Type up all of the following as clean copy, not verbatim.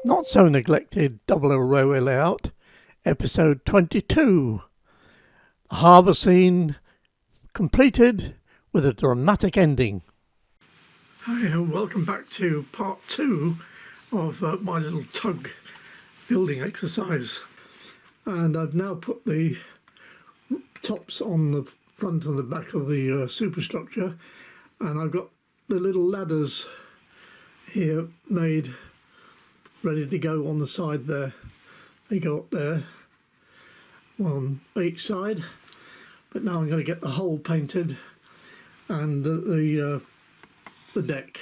Not So Neglected Double O Railway Layout, Episode 22. The harbour scene completed with a dramatic ending. Hi, and welcome back to part 2 of my little tug building exercise. And I've now put the tops on the front and the back of the superstructure, and I've got the little ladders here made ready to go on the side there. They go up there, one on each side, but now I'm going to get the hull painted and the deck,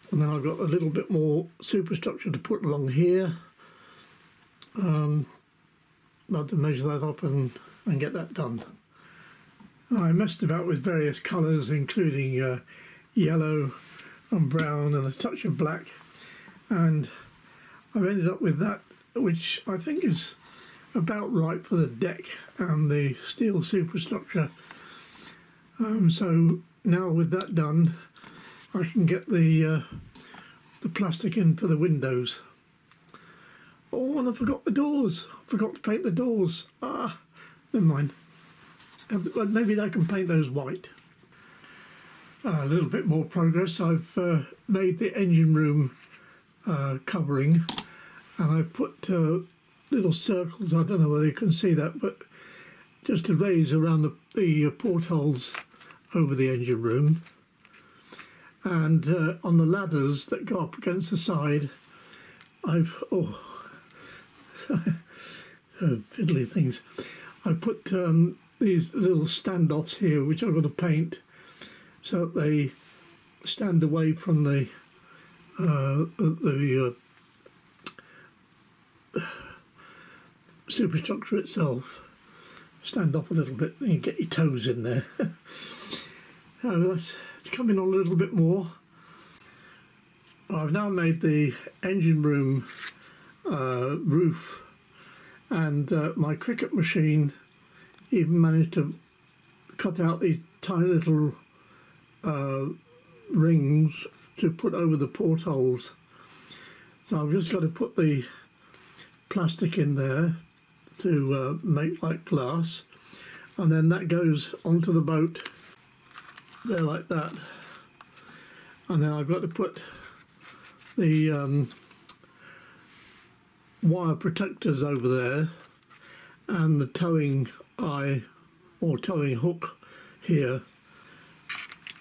and then I've got a little bit more superstructure to put along here. I'll have to measure that up and get that done. I messed about with various colours, including yellow and brown and a touch of black, and I've ended up with that, which I think is about right for the deck and the steel superstructure. So now with that done, I can get the plastic in for the windows. Oh, and I forgot the doors. I forgot to paint the doors. Never mind. Maybe I can paint those white. A little bit more progress. I've made the engine room covering, and I put little circles, I don't know whether you can see that, but just to raise around the portholes over the engine room. And on the ladders that go up against the side, I've fiddly things. I put these little standoffs here, which I'm going to paint so that they stand away from the superstructure itself. Stand up a little bit and you get your toes in there. It's coming on a little bit more. I've now made the engine room roof, and my cricket machine even managed to cut out these tiny little rings to put over the portholes. So I've just got to put the plastic in there to make like glass, and then that goes onto the boat there like that, and then I've got to put the wire protectors over there and the towing eye or towing hook here,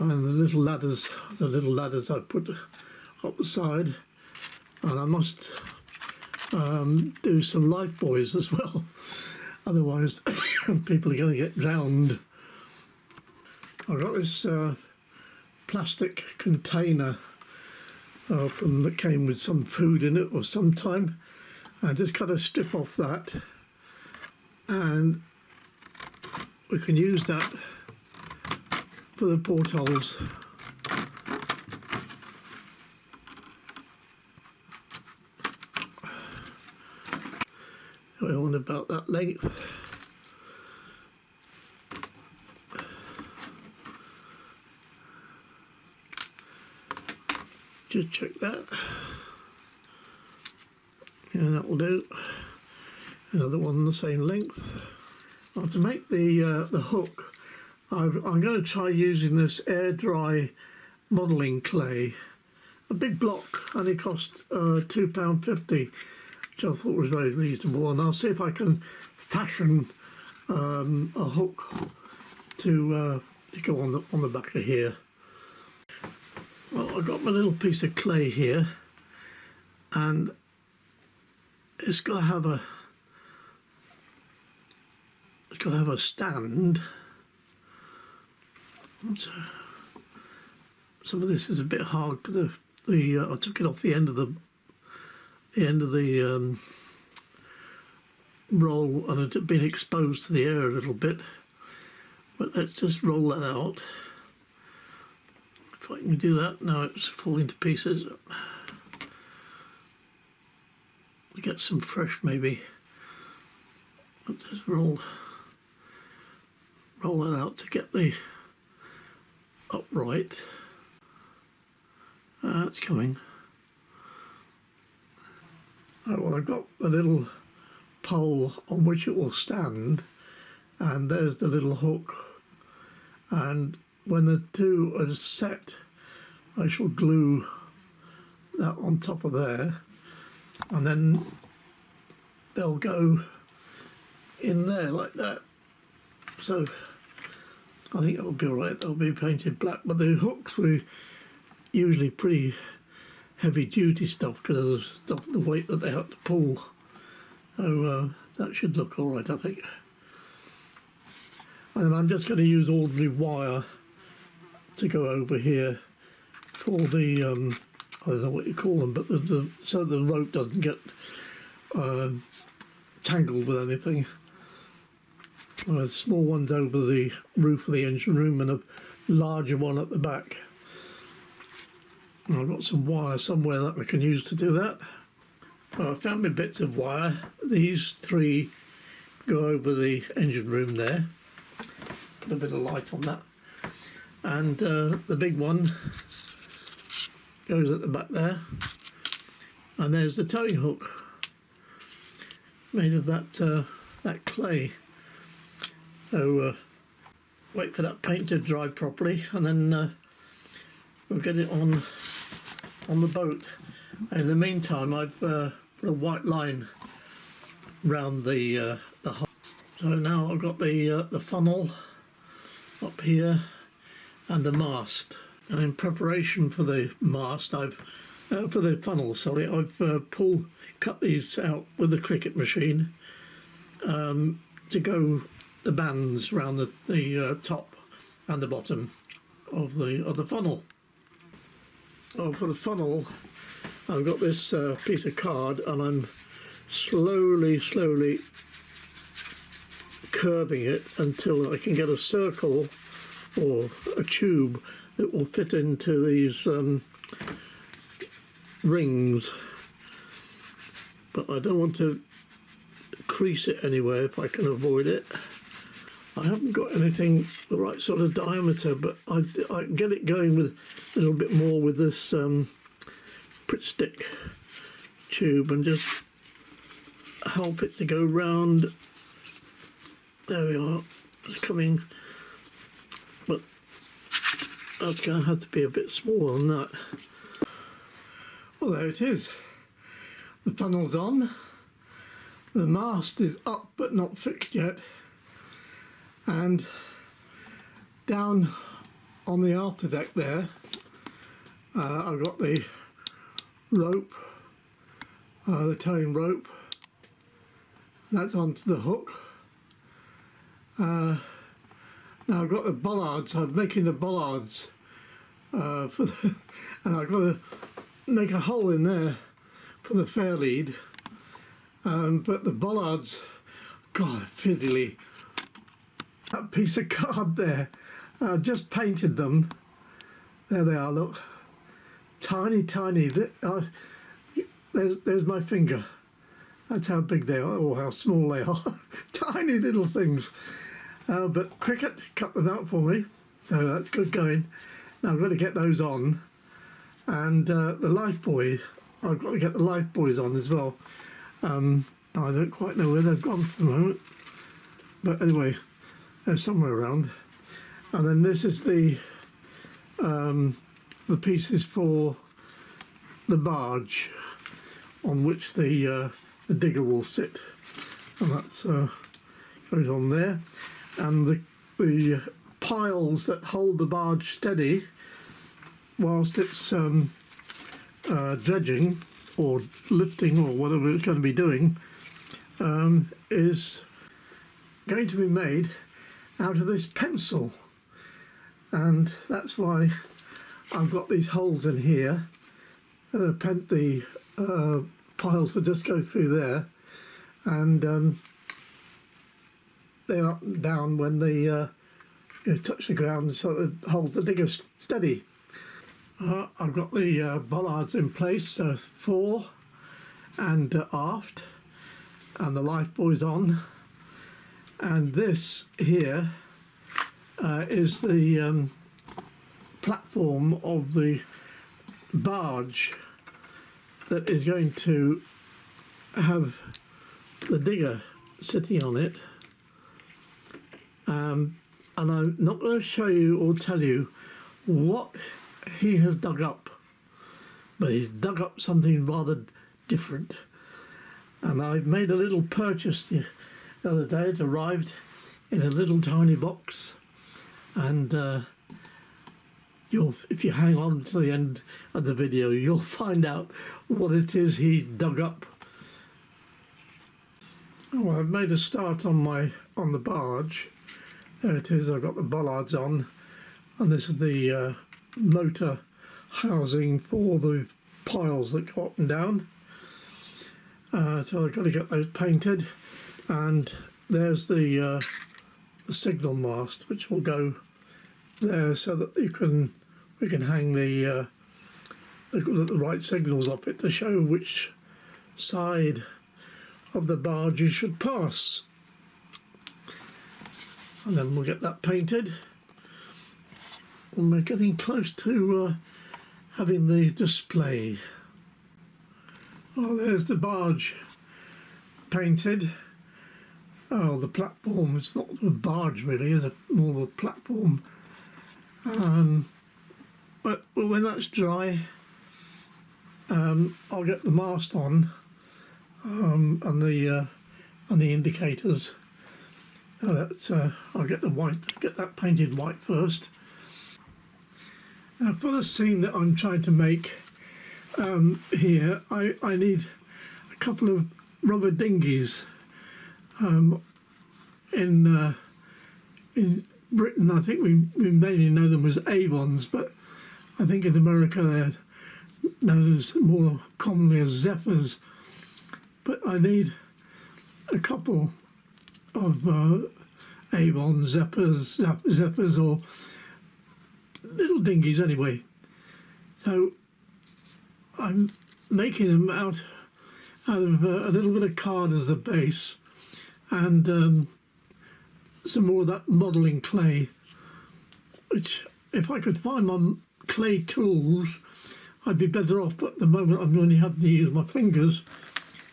and the little ladders I put up the side, and I must do some life buoys as well, otherwise people are going to get drowned. I've got this plastic container that came with some food in it or some time. I just cut a strip off that, and we can use that for the portholes. I want about that length. Just check that. And that will do. Another one the same length. Now to make the hook, I'm going to try using this air dry modelling clay. A big block only cost £2.50, which I thought was very reasonable, and I'll see if I can fashion a hook to go on the back of here. Well, I've got my little piece of clay here, and it's got to have a stand. So some of this is a bit hard because I took it off the end of the roll, and it had been exposed to the air a little bit. But let's just roll that out. If I can do that. Now it's falling to pieces. We get some fresh maybe. I'll just roll that out to get the upright. It's coming. Well, I've got the little pole on which it will stand, and there's the little hook, and when the two are set I shall glue that on top of there, and then they'll go in there like that. So I think it'll be alright. They'll be painted black, but the hooks were usually pretty heavy duty stuff because of the weight that they have to pull. So that should look alright, I think. And I'm just going to use ordinary wire to go over here for the I don't know what you call them, but so the rope doesn't get tangled with anything. Small ones over the roof of the engine room and a larger one at the back. And I've got some wire somewhere that I can use to do that. Well, I found my bits of wire. These three go over the engine room there. Put a bit of light on that. And the big one goes at the back there. And there's the towing hook, made of that clay. So wait for that paint to dry properly, and then we'll get it on the boat. In the meantime, I've put a white line round the hull. So now I've got the funnel up here and the mast. And in preparation for the mast, for the funnel, sorry, I've cut these out with the cricket machine to go the bands round the top and the bottom of the funnel. Oh, for the funnel, I've got this piece of card, and I'm slowly curving it until I can get a circle or a tube that will fit into these rings. But I don't want to crease it anywhere if I can avoid it. I haven't got anything the right sort of diameter, but I can get it going with a little bit more with this Pritt stick tube and just help it to go round. There we are, it's coming, but that's going to have to be a bit smaller than that. Well, there it is. The funnel's on. The mast is up but not fixed yet. And down on the afterdeck there, I've got the rope, the towing rope. That's onto the hook. Now I've got the bollards. I'm making the bollards and I've got to make a hole in there for the fair lead. But the bollards, God, fiddly. That piece of card there, I just painted them. There they are, look. Tiny. There's my finger. That's how big they are, or how small they are. Tiny little things. But Cricket cut them out for me, so that's good going. Now I've got to get those on. And the life buoy, I've got to get the life buoys on as well. I don't quite know where they've gone for the moment. But anyway, they're somewhere around. And then this is the pieces for the barge on which the digger will sit, and that's goes on there. And the piles that hold the barge steady whilst it's dredging or lifting or whatever it's going to be doing is going to be made out of this pencil, and that's why I've got these holes in here. The piles will just go through there, and they're up and down when they touch the ground, so that it holds the digger steady. I've got the bollards in place, fore and aft, and the life buoys on. And this here is the platform of the barge that is going to have the digger sitting on it, and I'm not going to show you or tell you what he has dug up, but he's dug up something rather different. And I've made a little purchase the other day. It arrived in a little tiny box, and if you hang on to the end of the video, you'll find out what it is he dug up. Well, I've made a start on the barge. There it is. I've got the bollards on, and this is the motor housing for the piles that go up and down. So I've got to get those painted, and there's the signal mast, which will go there so that we can hang the right signals up it to show which side of the barge you should pass. And then we'll get that painted, and we're getting close to having the display. Oh, there's the barge painted. Oh, the platform, it's not a barge really, it's more of a platform. But when that's dry, I'll get the mast on, and the indicators. I'll get that painted white first. For the scene that I'm trying to make here, I need a couple of rubber dinghies. In Britain, I think we mainly know them as Avons, but I think in America they're known as more commonly as Zephyrs. But I need a couple of Avons, Zephyrs, or little dinghies anyway. So I'm making them out of a little bit of card as a base, and some more of that modelling clay, which if I could find my clay tools I'd be better off, but at the moment I'm only having to use my fingers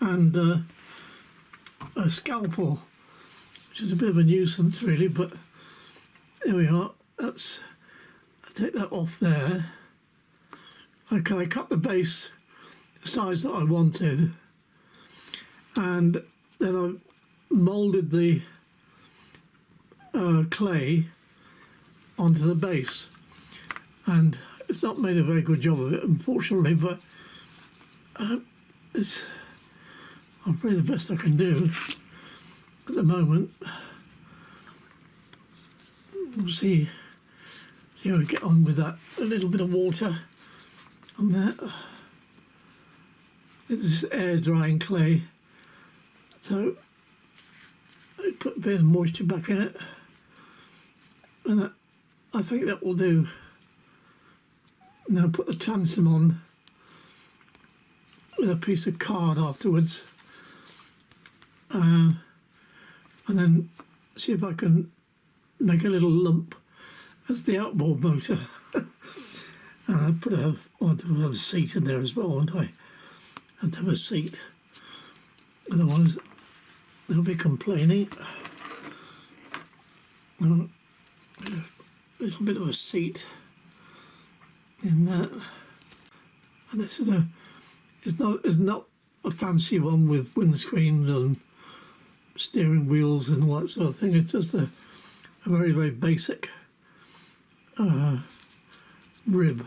and a scalpel, which is a bit of a nuisance really, but there we are. I'll take that off there. Okay, I cut the base the size that I wanted, and then I moulded the clay onto the base, and it's not made a very good job of it, unfortunately, but I'm doing the best I can do at the moment. We'll see how we get on with that. A little bit of water on that. It's air drying clay, so I put a bit of moisture back in it, and I think that will do. And then I'll put the transom on with a piece of card afterwards, and then see if I can make a little lump as the outboard motor. And I put I'll have a seat in there as well, won't I? I have to have a seat, otherwise they'll be complaining. A little bit of a seat in that, and this is it's not a fancy one with windscreens and steering wheels and all that sort of thing. It's just a very, very basic rib,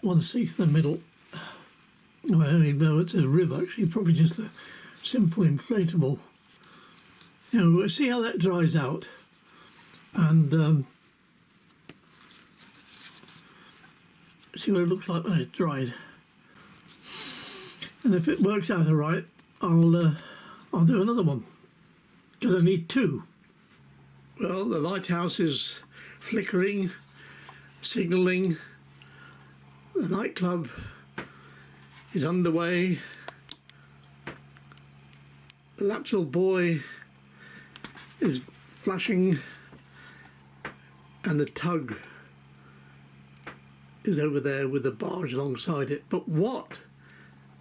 one seat in the middle. Well, though it's a rib actually, probably just a simple inflatable. We'll see how that dries out, and see what it looks like when it's dried. And if it works out all right, I'll do another one, because I need two. Well, the lighthouse is flickering, signalling. The nightclub is underway. The lateral buoy is flashing, and the tug is over there with the barge alongside it. But what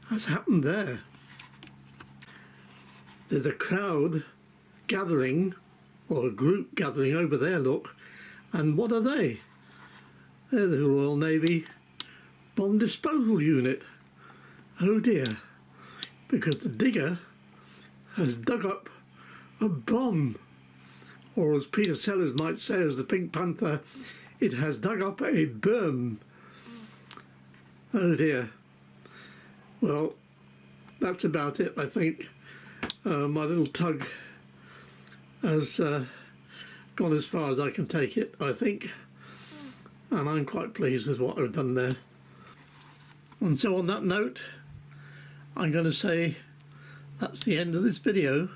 has happened there? there's a crowd gathering, or a group gathering over there, look. And what are they? They're the Royal Navy Bomb Disposal Unit. Oh dear, because the digger has dug up a bomb. Or as Peter Sellers might say as the Pink Panther, it has dug up a berm. Oh dear. Well, that's about it, I think. My little tug has gone as far as I can take it, I think. And I'm quite pleased with what I've done there. And so on that note, I'm going to say that's the end of this video.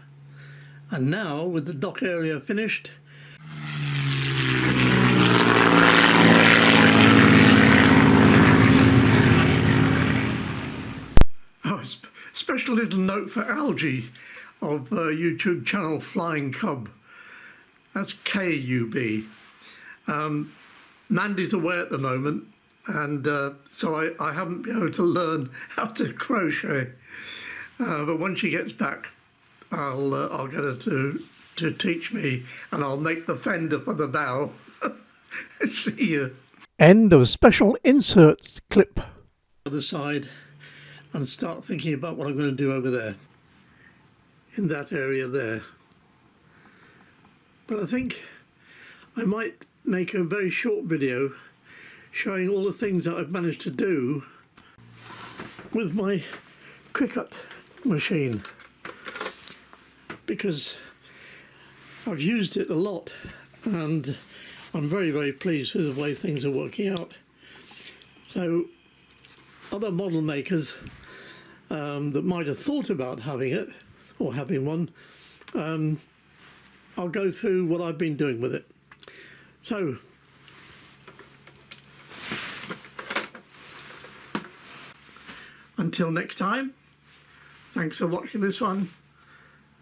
And now, with the dock area finished, special little note for Algie of YouTube channel Flying Cub. That's K-U-B. Mandy's away at the moment, and so I haven't been able to learn how to crochet. But once she gets back, I'll get her to teach me, and I'll make the fender for the bow. See you. End of special inserts clip. Other side, and start thinking about what I'm going to do over there, in that area there. But I think I might make a very short video showing all the things that I've managed to do with my cricut machine, because I've used it a lot and I'm very, very pleased with the way things are working out. So other model makers that might have thought about having it or having one, I'll go through what I've been doing with it. So until next time, thanks for watching this one,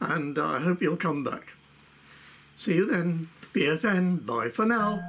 and I hope you'll come back. See you then. BFN. Bye for now.